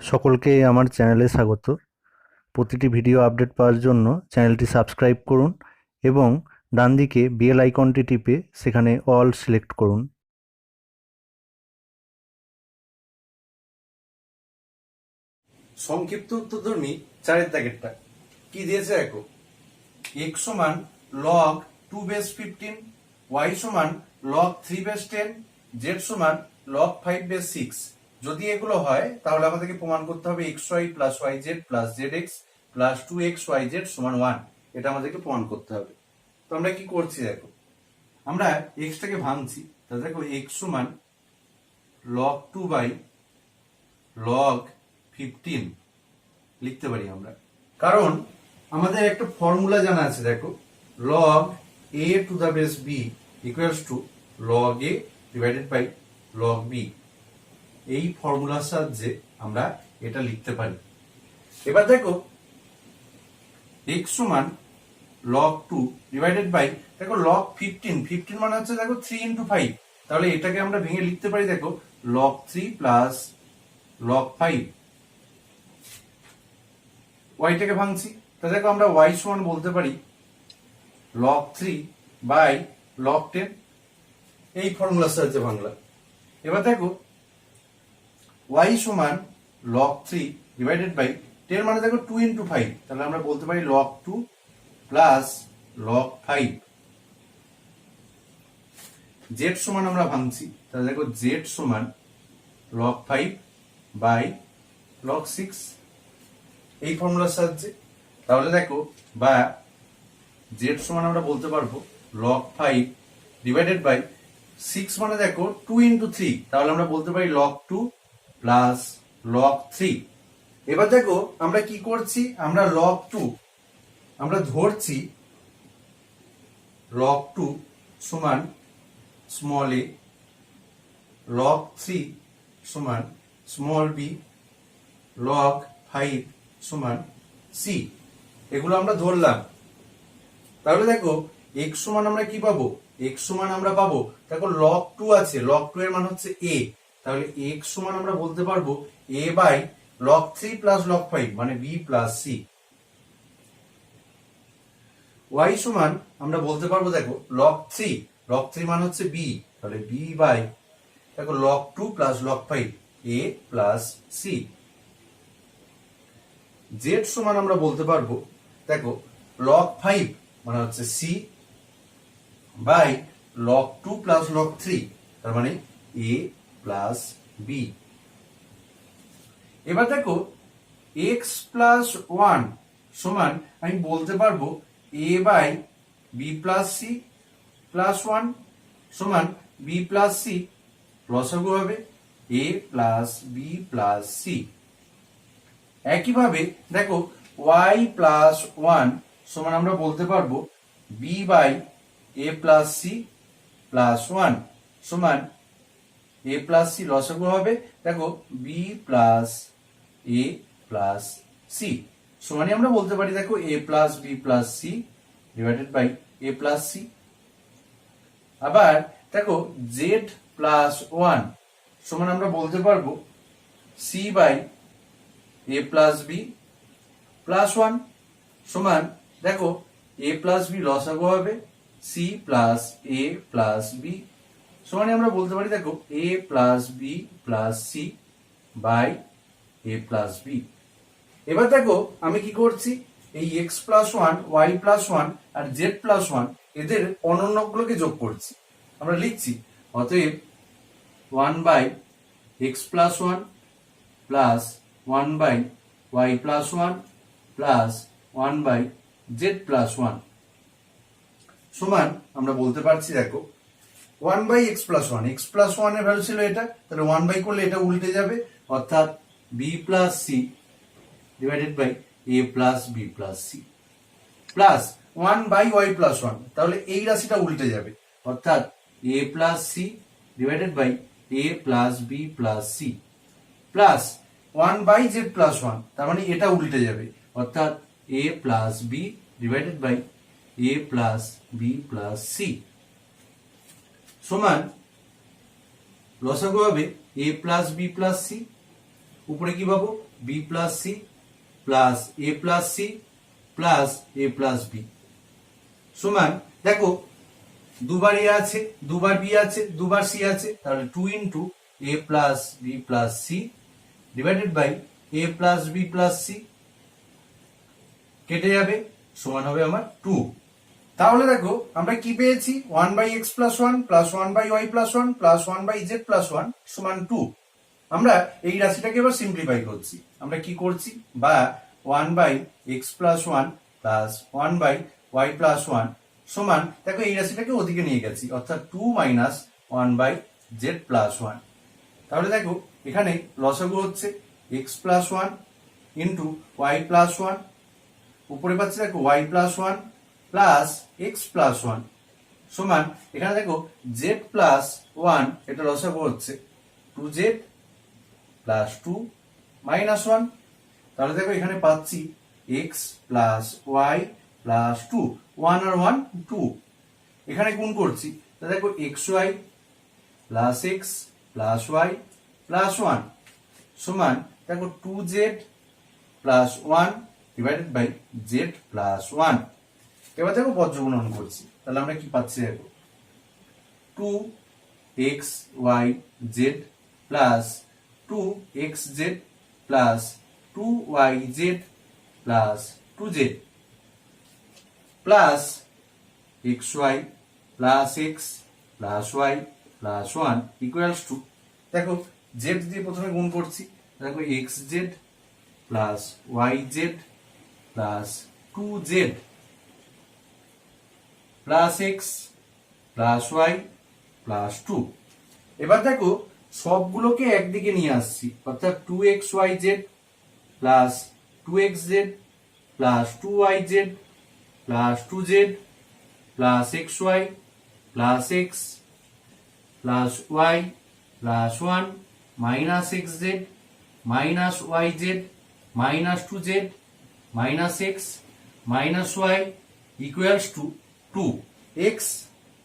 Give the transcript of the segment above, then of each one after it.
সকলকে আমার চ্যানেলে স্বাগত। প্রতিটি ভিডিও আপডেট পাওয়ার জন্য চ্যানেলটি সাবস্ক্রাইব করুন এবং ডান দিকে বেল আইকনটি টিপে সেখানে অল সিলেক্ট করুন। সংক্ষিপ্ত উত্তরধর্মী চারের দাগেরটা কি দিয়েছে দেখো। x সমান log 2 বেস 15, y সমান log 3 বেস 10, z সমান log 5 বেস 6। যদি এগুলো হয় তাহলে আমাদেরকে প্রমাণ করতে হবে xy plus yz plus zx plus 2xyz সমান 1। এটা আমাদেরকে প্রমাণ করতে হবে। তো আমরা কি করছি দেখো, আমরা x টাকে ভাঙছি। তাহলে দেখো x সমান log 2 বাই log 15 লিখতে পারি আমরা, কারণ আমাদের একটা ফর্মুলা জানা আছে। দেখো, log a to the base b equals to log a divided by log b। এই ফর্মুলার সাহায্যে আমরা এটা লিখতে পারি। এবার দেখো x সমান log 2 ডিভাইডেড বাই দেখো log 15 মানে হচ্ছে দেখো 3 ইন্টু 5। তাহলে এটাকে আমরা ভেঙে লিখতে পারি দেখো log 3 প্লাস log 5। ওয়াইটাকে ভাঙছি, তা দেখো আমরা ওয়াই সমান বলতে পারি log 3 বাই log 10। এই ফর্মুলার সাহায্যে ভাঙলাম। এবার দেখো ওয়াই সমান log 3 ডিভাইডেড বাই 10 মানে দেখো 2 ইন্টু 5। তাহলে আমরা বলতে পারি log 2 প্লাস log 5। জেড সমান আমরা ভাঙছি, তাহলে দেখো জেড সমান log 5 বাই log 6 এই ফর্মুলার সাহায্যে। তাহলে দেখো বা জেড সমান আমরা বলতে পারবো log 5 ডিভাইডেড বাই 6 মানে দেখো 2 ইন্টু 3। তাহলে আমরা বলতে পারি log 2 প্লাস log 3। এবার দেখো আমরা কি করছি, আমরা log 2 আমরা ধরছি log 2 সমান স্মল a, log 3 সমান স্মল b, log 5 সমান c। এগুলো আমরা ধরলাম। তাহলে দেখো x সমান আমরা কি পাবো, x সমান আমরা পাবো দেখো log 2 আছে, log 2 এর মান হচ্ছে a। তাহলে x সমান আমরা বলতে পারবো a by log 3 plus log 5 মানে b প্লাস c। y সমান আমরা বলতে পারবো দেখো log 3 মান হচ্ছে b, তাহলে b বাই দেখো log 2 plus log 5 a plus c। z সমান আমরা বলতে পারবো দেখো log 5 মানে হচ্ছে c by log 2 plus log 3 তার মানে a প্লাস b। এবার দেখো x প্লাস 1 সমান আমি বলতে পারবো a by b plus c plus 1 সমান b প্লাস c। লসাগু হবে a plus b plus c। একইভাবে দেখো y প্লাস 1 সমান আমরা বলতে পারবো b by a plus c plus 1 সমান a প্লাস c। লসাগু হবে দেখো b plus a plus c সমানই আমরা বলতে পারি দেখো a plus b plus c divided by a plus c। আবার দেখো z প্লাস 1 সমান আমরা বলতে পারবো c by a plus b plus 1 সমান দেখো a প্লাস b লসাগু হবে c plus a plus b সমানে আমরা বলতে পারি দেখো a plus b plus c by a plus b। এবার দেখো আমি কি করছি, এই x প্লাস 1 y প্লাস 1 আর z প্লাস 1 এদের অনন্যগুলোকে যোগ করছি। আমরা লিখছি অতএব 1 by x plus 1 plus 1 by y plus 1 plus 1 by z plus 1 সমান আমরা বলতে পারছি দেখো 1 by x plus 1, x plus 1 এর ভ্যালু ছিল এটা, তাহলে 1 বাই করলে এটা উল্টে যাবে, অর্থাৎ b plus c divided by a plus b plus c plus 1 by y plus 1, তাহলে এই রাশিটা উল্টে যাবে, অর্থাৎ a plus c divided by a plus b plus c plus 1 by z plus 1, তার মানে এটা উল্টে যাবে, অর্থাৎ a plus b divided by a plus b plus c সমান লসাগু হবে a plus b plus c উপরে কি পাবো বি প্লাস সি প্লাস এ প্লাস সি প্লাস এ প্লাস বি সমান দেখো দুবার এ আছে, দুবার বি আছে, দুবার সি আছে, তাহলে 2 into a plus b plus c divided by a plus b plus c কেটে যাবে সমান হবে আমার 2। তাহলে দেখো আমরা কি পেয়েছি 1/x plus 1 plus 1/y plus 1 plus 1/z plus 1 সমান 2। আমরা এই রাশিটাকে এবার সিম্পলিফাই করছি। আমরা কি করছি বা 1/x plus 1 plus 1/y plus 1 সমান দেখো এই রাশিটাকে ওদিকে নিয়ে গেছি অর্থাৎ 2 মাইনাস 1/z প্লাস 1। তাহলে দেখো এখানে লসাগু হচ্ছে x plus 1 into y plus 1, উপরে পাচ্ছি দেখো y plus 1 plus x plus 1 সমান এখানে দেখো z প্লাস 1 এটা লসাগু হচ্ছে 2z প্লাস 2 মাইনাস 1। তাহলে দেখো এখানে পাচ্ছি x প্লাস y প্লাস 2, 1 আর 1 2, এখানে গুণ করছি তাহলে দেখো xy plus x plus y plus 1 সমান দেখো 2z plus 1 divided by z plus 1। এবার দেখো বজ্রগুণন করছি তাহলে আমরা কি পাচ্ছি দেখো 2xyz plus 2xz plus 2yz plus 2z plus xy plus x plus y plus 1 equals to দেখো z দিয়ে প্রথমে গুণ করছি দেখো xz plus yz plus 2z plus x plus y plus 2। এবার দেখো সবগুলোকে একদিকে নিয়ে আসছি অর্থাৎ 2xyz plus 2xz plus 2yz plus 2z plus xy plus x plus y plus 1 minus xz minus yz minus 2z minus x minus y equals to 2। x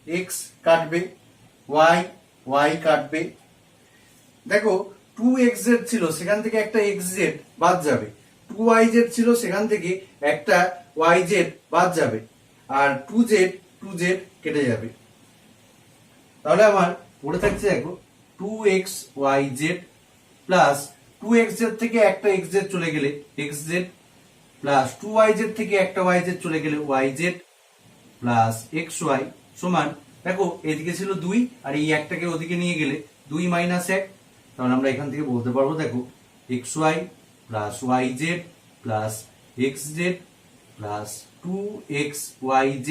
x কাটবে, y কাটবে। দেখো 2xz ছিল সেখান থেকে একটা xz বাদ যাবে, 2yz ছিল সেখান থেকে একটা yz বাদ যাবে, আর 2z কেটে যাবে। তাহলে আমার পড়ে থাকছে দেখো 2xyz প্লাস 2xz থেকে একটা xz চলে গেলে xz প্লাস 2yz থেকে একটা yz চলে গেলে yz প্লাস xy সমান দেখো এদিকে ছিল 2 আর এই একটাকে ওদিকে নিয়ে গেলে 2 মাইনাস 1। তাহলে আমরা এখান থেকে বলতে পারবো দেখো xy plus yz plus xz plus 2xyz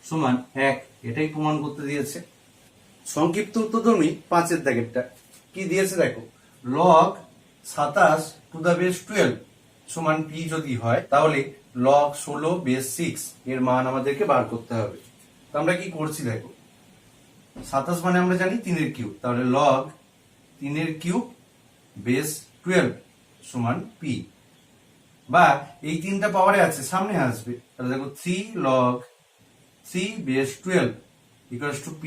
সমান 1। এটাই প্রমাণ করতে দিয়েছে। সংক্ষিপ্ত উত্তরধর্মী 5 এর দাগেরটা কি দিয়েছে দেখো log 27 টু দা বেস 12 সমান p যদি হয় তাহলে log 16 বেস 6 এর মান আমাদেরকে বার করতে হবে। তো আমরা কি করছি দেখো 27 মানে আমরা জানি 3 এর কিউব, তাহলে log 3 এর কিউব বেস 12 সমান p, বা এই তিনটা পাওয়ারে আছে সামনে আসবে তাহলে দেখো 3 log 3 base 12 equals to p।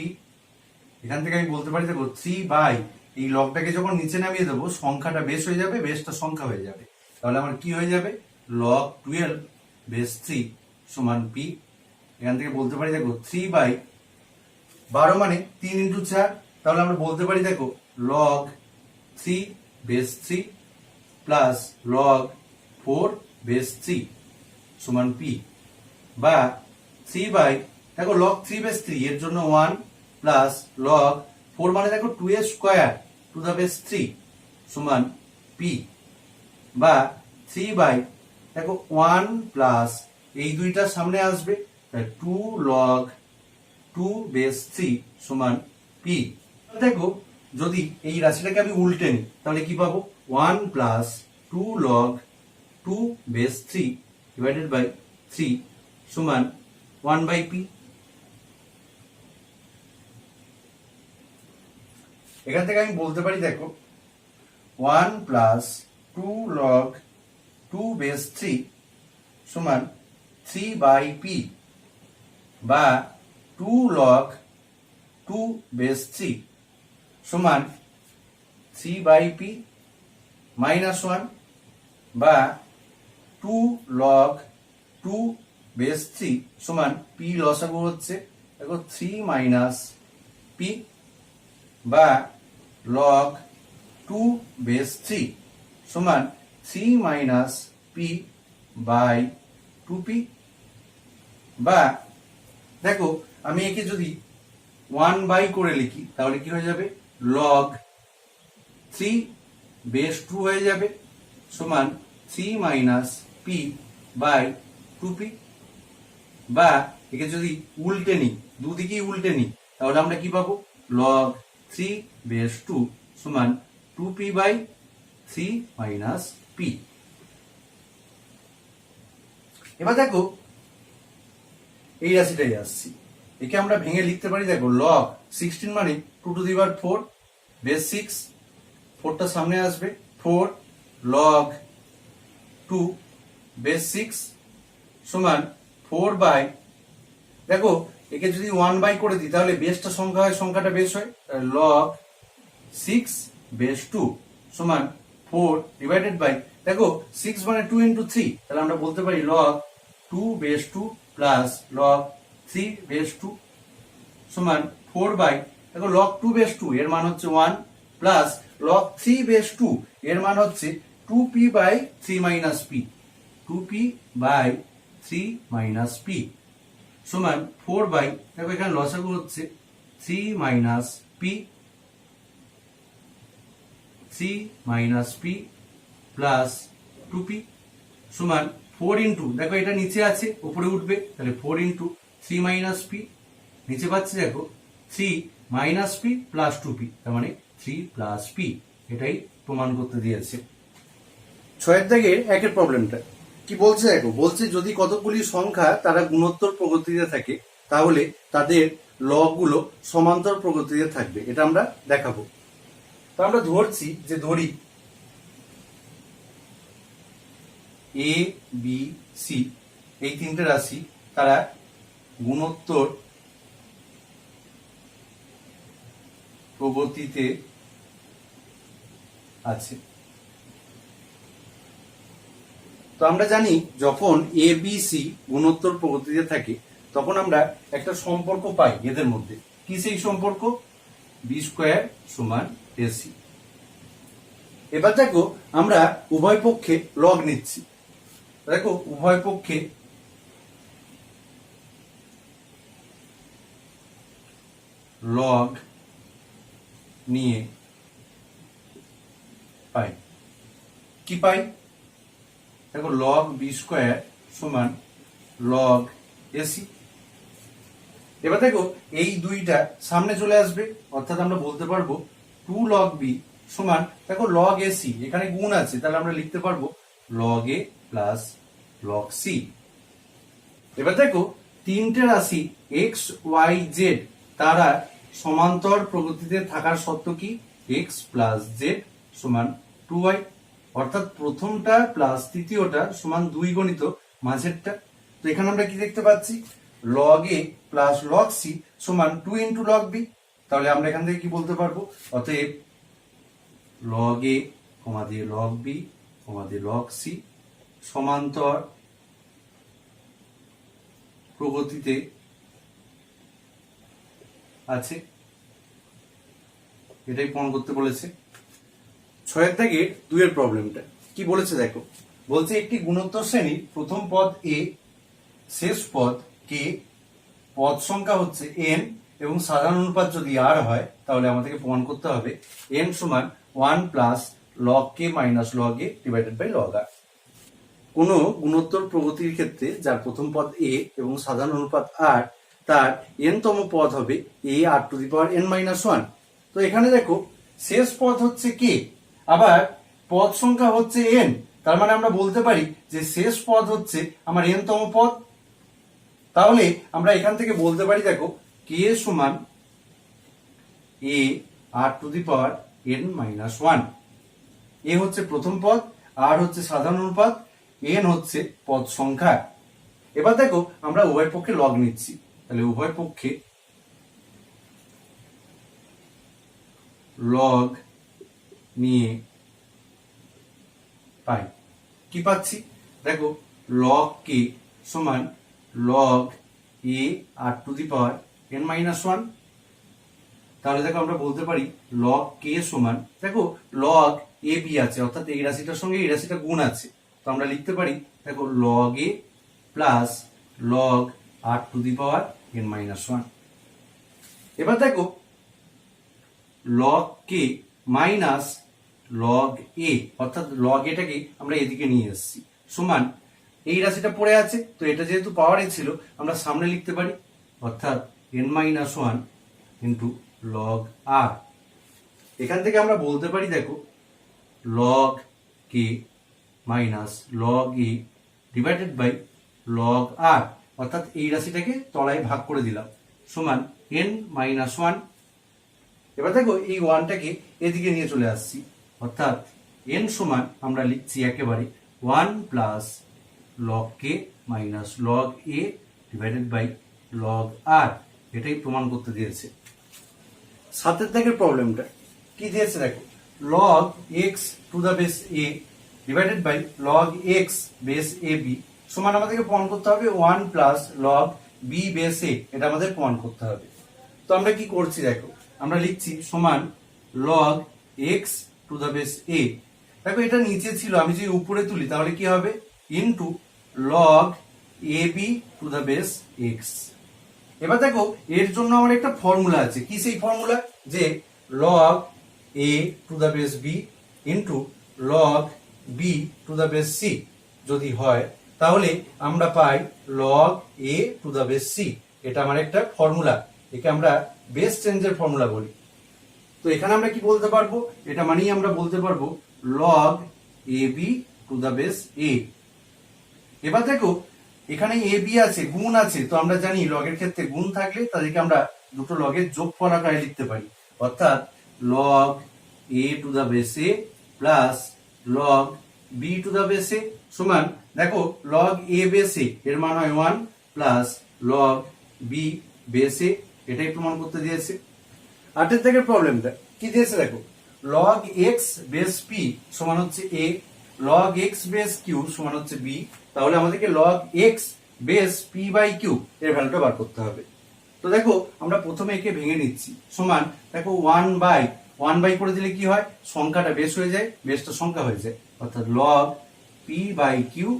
এখান থেকে আমি বলতে পারি দেখো 3 বাই এই লগটাকে যখন নিচে নামিয়ে দেবো সংখ্যাটা বেস হয়ে যাবে, বেসটা সংখ্যা হয়ে যাবে, তাহলে আমার কি হয়ে যাবে log 12 বেস 3 সমান p। এখান থেকে বলতে পারি দেখো 3 বাই 12 মানে 3 ইন্টু 4, তাহলে আমরা বলতে পারি দেখো log 3 base 3 plus log 4 base 3 সমান p, বা 3 বাই দেখো log 3 বেস 3 এর জন্য 1 প্লাস log 4 মানে দেখো 2 এর স্কয়ার টু দা বেস 3 সমান p, বা 3 বাই দেখো 1 প্লাস এই দুইটা সামনে আসবে 2 log 2 বেস 3 সমান p। দেখো যদি এই রাশিটাকে আমি উল্টে নিই তাহলে কি পাবো 1 plus 2 log 2 base 3 divided by 3 সমান 1 বাই p। এখান থেকে আমি বলতে পারি দেখো 1 প্লাস 2 log 2 বেস 3 সমান 3 বাই p, বা 2 log 2 বেস 3 সমান 3 বাই p -1 বা 2 log 2 বেস 3 সমান পি লসাগু হচ্ছে দেখো 3 মাইনাস পি বা log 2 বেস 3 সমান 3 মাইনাস পি বাই 2p বা দেখো আমি একে যদি 1 বাই করে লিখি তাহলে কি হয়ে যাবে log 3 বেস 2 হয়ে যাবে সমান 3 মাইনাস পি বাই 2p বা একে যদি উল্টে নিই দুদিকেই উল্টে নিই তাহলে আমরা কি পাবো log 3 বেস 2 সমান 2p বাই 3 মাইনাস p। এবার দেখো এই রাশিটাই আসছি, একে আমরা ভেঙে লিখতে পারি দেখো log 16 মানে 2 টু দি পাওয়ার 4 বেস 6, 4টা সামনে আসবে 4 log 2 বেস 6 সমান 4 বাই দেখো একে যদি 1 বাই করে দিই তাহলে বেসটা সংখ্যা হয় সংখ্যাটা বেস হয় log 6 বেস 2 সমান 4 ডিভাইডেড বাই দেখো 6 মানে 2 ইন্টু 3 তাহলে আমরা বলতে পারি log 2 base 2 plus log 3 base 2 সমান 4 বাই দেখো log 2 বেস 2 এর মান হচ্ছে 1 প্লাস log 3 বেস 2 এর মান হচ্ছে 2p by 3 minus p 2p by 3 minus p সমান 4 বাই দেখো এখানে লসাগু হচ্ছে 3 minus p 3 minus p plus 2p সমান 4 ইন্টু দেখো এটা নিচে আছে উপরে উঠবে তাহলে 4 ইন্টু 3 মাইনাস p নিচে পাচ্ছি দেখো 3 মাইনাস p প্লাস 2p তার মানে 3 প্লাস p এটাই প্রমাণ করতে দিয়েছে। 6 দাগের একের প্রবলেমটা কি বলছে দেখো বলছে যদি কতগুলি সংখ্যা তারা গুণোত্তর প্রগতিতে থাকে তাহলে তাদের লগ গুলো সমান্তর প্রগতিতে থাকবে, এটা আমরা দেখাবো। তো আমরা ধরছি যে ধরি এ বি সি এই তিনটে রাশি তারা গুণোত্তর প্রগতিতে আছে। তো আমরা জানি যখন এ বি সি গুণোত্তর প্রগতিতে থাকে তখন আমরা একটা সম্পর্ক পাই এদের মধ্যে, কি সেই সম্পর্ক বি স্কোয়ার সমান এসি। এবার দেখো আমরা উভয় পক্ষে লগ নিচ্ছি, দেখো উভয় পক্ষে লগ নিয়ে পাই, কি পাই দেখো log b স্কয়ার সমান log ac। এবার দেখো এই দুইটা সামনে চলে আসবে অর্থাৎ আমরা বলতে পারবো 2 log b সমান দেখো log ac এখানে গুণ আছে তাহলে আমরা লিখতে পারবো log a plus log c। এবার দেখো তিনটে রাশি x y z তারা সমান্তর প্রগতিতে থাকার শর্ত কি x প্লাস z সমান 2y, অর্থাৎ প্রথমটা প্লাস তৃতীয়টা সমান 2 গণিত মাঝেরটা। তো এখানে আমরা কি দেখতে পাচ্ছি log a plus log c সমান 2 ইন্টু log b, তাহলে আমরা এখান থেকে কি বলতে পারবো অতএব log a কমা দিয়ে log b কমা দিয়ে log c সমান্তর প্রগতিতে আছে, এটাই প্রমাণ করতে বলেছে। 6 থেকে 2 এর প্রবলেমটা কি বলেছে দেখো বলছে একটি গুণোত্তর শ্রেণীর প্রথম পদ a শেষ পদ k পদ সংখ্যা হচ্ছে n এবং সাধারণ অনুপাত যদি r হয় তাহলে আমাদেরকে প্রমাণ করতে হবে n সমান 1 plus log k minus log a divided by log r। কোন গুণোত্তর প্রগতির ক্ষেত্রে যার প্রথম পদ a এবং সাধারণ অনুপাত r তার n তম পদ হবে a r two the power n minus 1। তো এখানে দেখো শেষ পদ হচ্ছে k আবার পদ সংখ্যা হচ্ছে n, তার মানে আমরা বলতে পারি যে শেষ পদ হচ্ছে আমার n তম পদ। তাহলে আমরা এখান থেকে বলতে পারি দেখো k সমান a r two the power n minus 1, a হচ্ছে প্রথম পদ, r হচ্ছে সাধারণ অনুপাত, n হচ্ছে পদ সংখ্যা। এবার দেখো আমরা উভয় পক্ষে লগ নিচ্ছি, তাহলে উভয় পক্ষে লগ নিয়ে পাই। কি পাচ্ছি দেখো, লগ কে সমান log a r to the power n minus one. তাহলে দেখো আমরা বলতে পারি লগ কে সমান, দেখো লগ এ বি আছে, অর্থাৎ এই রাশিটার সঙ্গে এই রাশিটা গুণ আছে, তো আমরা লিখতে পারি দেখো log a plus log r to the power n minus one. এবার দেখো log K minus log a, অর্থাৎ লগ এটাকে আমরা এদিকে নিয়ে এসেছি, সমান এই রাশিটা পড়ে আছে, তো এটা যেহেতু পাওয়ারে ছিল আমরা সামনে লিখতে পারি, অর্থাৎ n minus one into log R. এখান থেকে আমরা বলতে পারি দেখো log K minus log A divided by log R, অর্থাৎ এই রাশিটাকে তলায় ভাগ করে দিলাম, সমান n মাইনাস ওয়ান। এবার দেখো এই ওয়ানটাকে এদিকে নিয়ে চলে আসছি, অর্থাৎ n সমান আমরা লিখছি একেবারে one plus log K minus log A divided by log R. এটাই প্রমাণ করতে দিয়েছে। সাতের দাগের প্রবলেমটা কি দিয়েছে দেখো, log X to the base A divided by log x base A B সমান আমাদেরকে প্রমাণ করতে হবে one plus log B base A, এটা আমাদের প্রমাণ করতে হবে। তো আমরা কি করছি দেখো, আমরা লিখছি সমান log X to the base A, দেখো এটা নিচে ছিল, আমি যদি উপরে তুলি তাহলে কি হবে, into log A B to the base x. এবার দেখো এর জন্য আমার একটা ফর্মুলা আছে, কি সেই ফর্মুলা, যে log A to the base B into log B to the base C যদি হয় তাহলে আমরা পাই log A to the base C. এটা আমার একটা ফর্মুলা, একে আমরা বেস চেঞ্জের ফর্মুলা বলি। তো এখানে আমরা কি বলতে পারবো, এটা মানেই আমরা বলতে পারবো log A B to the base A. এবার দেখো এখানে এ বি আছে, গুণ আছে, তো আমরা জানি লগের ক্ষেত্রে গুণ থাকলে তাদেরকে আমরা দুটো লগের যোগফল আকারে লিখতে পারি, অর্থাৎ log A to the base A plus log B to the base A সমান, দেখো লগ এ বেস এ এর মান হয় one plus log B base A, এটাই প্রমাণ করতে দিয়েছে। আটের থেকে প্রবলেমটা কি দিয়েছে দেখো, লগ এক্স বেস পি সমান হচ্ছে a, log x base q সমান হচ্ছে বি, তাহলে আমাদেরকে log x base p by q এর ভ্যালুটা বার করতে হবে। তো দেখো আমরা প্রথমে একে ভেঙে নিচ্ছি, সমান দেখো ওয়ান বাই করে দিলে কি হয়, সংখ্যাটা বেস হয়ে যায়, বেসটা সংখ্যা হয়ে যায়, অর্থাৎ log p by q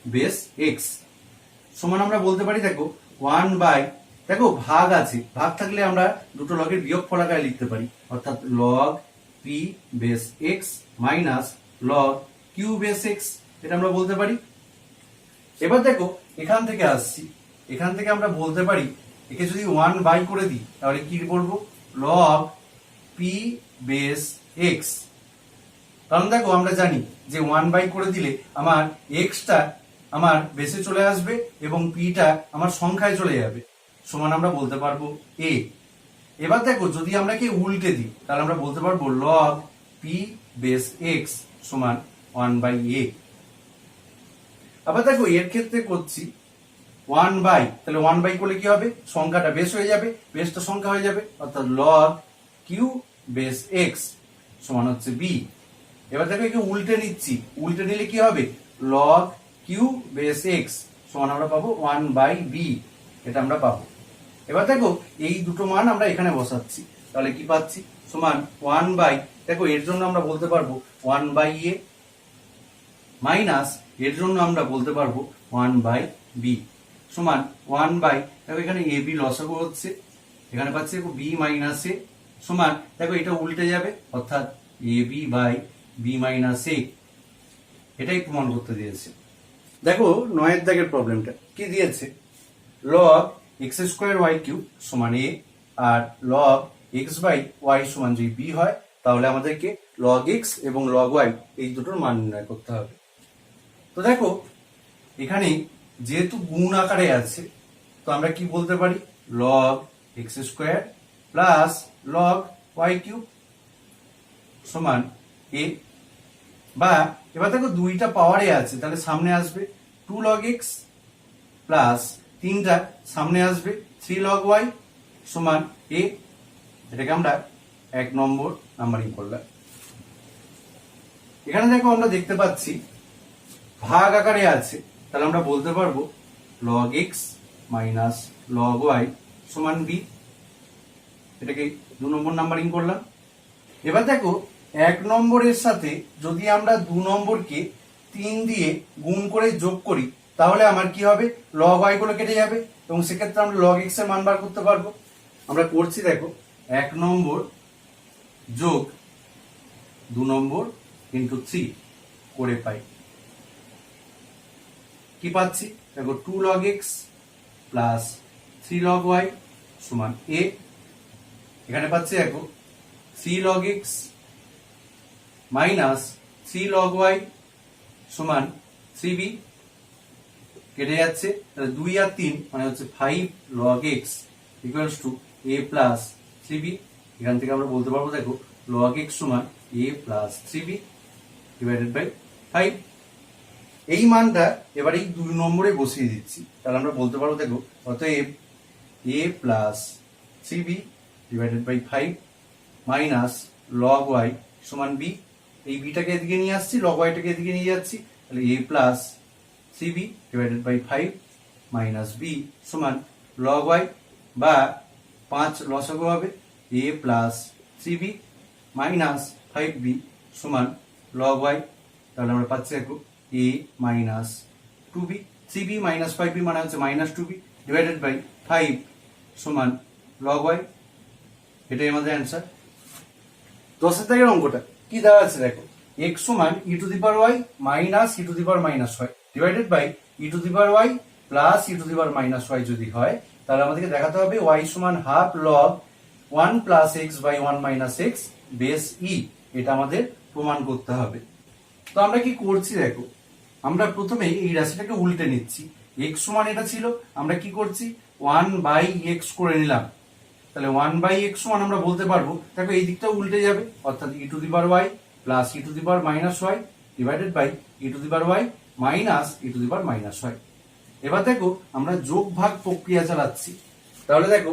base x সমান আমরা বলতে পারি দেখো ওয়ান বাই, দেখো ভাগ আছে, ভাগ থাকলে আমরা দুটো লগের বিয়োগ ফলাকারে লিখতে পারি, অর্থাৎ log p base x minus log q base x, এটা আমরা বলতে পারি। এবার দেখো এখান থেকে আসছি, এখান থেকে আমরা বলতে পারি একে যদি ওয়ান বাই করে দিই তাহলে কি বলবো, লগ পি বেস এক্স, কারণ দেখো আমরা জানি যে ওয়ান বাই করে দিলে আমার এক্সটা আমার বেসে চলে আসবে এবং পিটা আমার সংখ্যায় চলে যাবে, সমান আমরা বলতে পারবো এ। এবার দেখো যদি আমরা কি উল্টে দিই তাহলে আমরা বলতে পারবো লগ পি বেস এক্স সমান ওয়ান বাই এ। আবার দেখো এর ক্ষেত্রে করছি ওয়ান বাই, তাহলে ওয়ান বাই করলে কি হবে, সংখ্যাটা বেস হয়ে যাবে, বেসটা সংখ্যা হয়ে যাবে, অর্থাৎ লগ কিউ বেস এক্স সমান হচ্ছে বি। এবার দেখো একে উল্টে নিচ্ছি, উল্টে নিলে কি হবে, লগ কিউ বেস এক্স সমান আমরা পাবো ওয়ান বাই বি, এটা আমরা পাবো। এবার দেখো এই দুটো মান আমরা এখানে বসাচ্ছি, তাহলে কি পাচ্ছি, সমান ওয়ান বাই, দেখো এর জন্য আমরা বলতে পারবো ওয়ান বাই এ মাইনাস এর জন্য আমরা বলতে পারবো ওয়ান বাই বি সমান ওয়ান বাই, দেখো এখানে এ বি লসাগু হচ্ছে, এখানে পাচ্ছি দেখো বি মাইনাস এ সমান, দেখো এটা উল্টে যাবে, অর্থাৎ A B by B minus এ, এটাই প্রমাণ করতে দিয়েছে। দেখো নয়ের দাগের প্রবলেমটা কি দিয়েছে, log x square y cube সমান এ আর লগ এক্স বাই ওয়াই সমান যদি বি হয় তাহলে আমাদেরকে লগ এক্স এবং লগ ওয়াই এই দুটোর মান নির্ণয় করতে হবে। তো দেখো এখানে যেহেতু গুণ আকারে আছে তো আমরা কি বলতে পারি, log x square plus log y cube সমান এ, বা এবার দেখো দুইটা পাওয়ারে আছে তাহলে সামনে আসবে টু লগ এক্স প্লাস তিনটা সামনে আসবে থ্রি লগ ওয়াই সমান এ, এটাকে আমরা এক নম্বর নাম্বারিং করলাম। এখানে দেখো আমরা দেখতে পাচ্ছি ভাগ আকারে আছে, তাহলে আমরা বলতে পারবো log x minus log y সমান b। এটাকে 2 নম্বর নাম্বারিং করলাম। এবার দেখো 1 নম্বরের সাথে যদি আমরা 2 নম্বরকে 3 দিয়ে গুণ করে যোগ করি তাহলে আমার কি হবে, log y গুলো কেটে যাবে এবং সেক্ষেত্রে আমরা log x এর মান বার করতে পারবো। আমরা করছি দেখো 1 নম্বর যোগ 2 নম্বর ইন্টু 3 করে পাই কি পাচ্ছি দেখো 2 log x plus 3 log y সমান a। এখানে পাচ্ছি দেখো 3 log x minus 3 log y সমান 3b, কেটে যাচ্ছে, তাহলে 2 আর 3 মানে হচ্ছে 5 log x equals to a plus 3b। এখান থেকে আমরা বলতে পারবো দেখো log x সমান a plus 3b divided by 5। এই মানটা এবার এই 2 নম্বরে বসিয়ে দিচ্ছি, তাহলে আমরা বলতে পারবো দেখো অতএব a plus 3b divided by 5 minus log y সমান b। এই বিটাকে এদিকে নিয়ে আসছি, log y টাকে এদিকে নিয়ে যাচ্ছি, তাহলে a plus 3b divided by 5 minus b সমান log y বা 5 লসাগু হবে a plus 3b minus 5b সমান log y। তাহলে আমরা পাচ্ছি দেখো a minus 2b, 3b minus 5b মানে হচ্ছে মাইনাস 2b ডিভাইডেড বাই 5 সমান log y। এটাই আমাদের অ্যান্সার। 10 এর দাগের অঙ্কটা কি দেওয়া আছে দেখো x সমান e to the power y minus e to the power minus y divided by e to the power y plus e to the power minus y যদি হয় তাহলে আমাদেরকে দেখাতে হবে y সমান half log 1 plus x by 1 minus x base e। এটা আমাদের প্রমাণ করতে হবে। তো আমরা কি করছি দেখো, আমরা প্রথমে এই রাশিটাকে উল্টে নিচ্ছি। x সমান এটা ছিল, আমরা কি করছি 1 বাই x করে নিলাম, তাহলে 1 বাই x সমান আমরা বলতে পারবো দেখো এই দিকটা উল্টে যাবে, অর্থাৎ e to the power y plus e to the power minus y divided by e to the power y minus e to the power minus y। এবার দেখো আমরা যোগ ভাগ প্রক্রিয়া চালাচ্ছি, তাহলে দেখো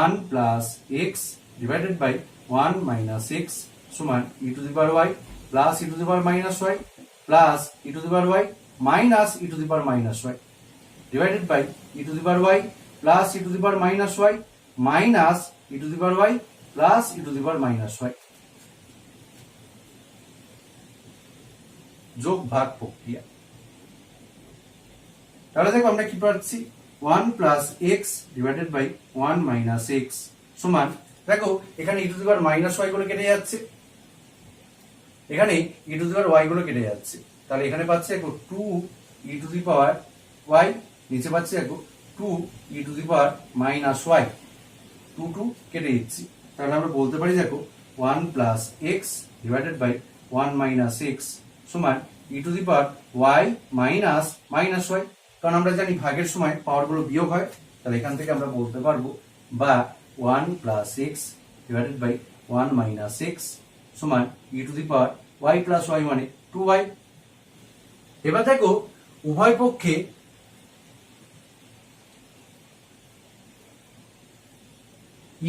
1 plus x divided by 1 minus x সমান e to the power y plus e to the power minus y plus e to the power y minus e to the power minus y divided by e to the power y plus e to the power minus y minus e to the power y plus e to the power minus y। যোগ ভাগ প্রক্রিয়া, তাহলে দেখো আমরা কি পাচ্ছি 1 plus x divided by 1 minus x সমান দেখো এখানে e to the power minus y গুলো কেটে যাচ্ছে, এখানে e to the power y গুলো কেটে যাচ্ছে, তাহলে এখানে পাচ্ছি দেখো 2 e to the power y, নিচে পাচ্ছি দেখো 2 e to the power minus y, 2 কেটে দিচ্ছি, তাহলে আমরা বলতে পারি দেখো 1 plus x divided by 1 minus x সমান e to the power y minus মাইনাস y। কারণ আমরা জানি ভাগের সময় পাওয়ার গুলো বিয়োগ হয়, তাহলে এখান থেকে আমরা বলতে পারবো বা 1 plus x divided by 1 minus x সমান e to the power y প্লাস y মানে 2y। এবার দেখো উভয় পক্ষে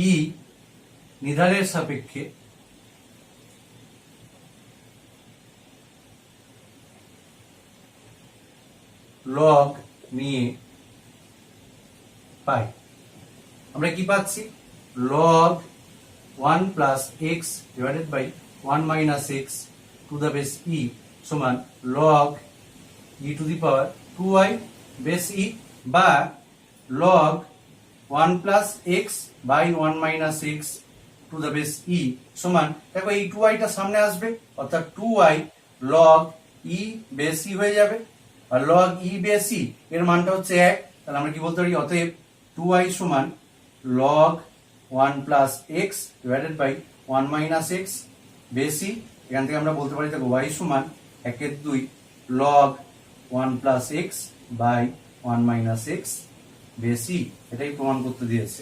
e নির্ধারণের সাপেক্ষে লগ নিয়ে পাই, আমরা কি পাচ্ছি log 1 plus x divided by 1 minus x to the base e সমান log e to the power 2y base e বা log 1 plus x by 1 minus x to the base e সমান দেখো এই 2y টা সামনে আসবে, অর্থাৎ 2y log e base e হয়ে যাবে, আর log e বেস e এর মানটা হচ্ছে 1, তাহলে আমরা কি বলতে পারি অতএব 2y সমান log 1 plus x divided by 1 minus x base e। এখান থেকে আমরা বলতে পারি দেখো y সমান 1/2 log 1 plus x by 1 minus x base e। এটাই প্রমাণ করতে দিয়েছে।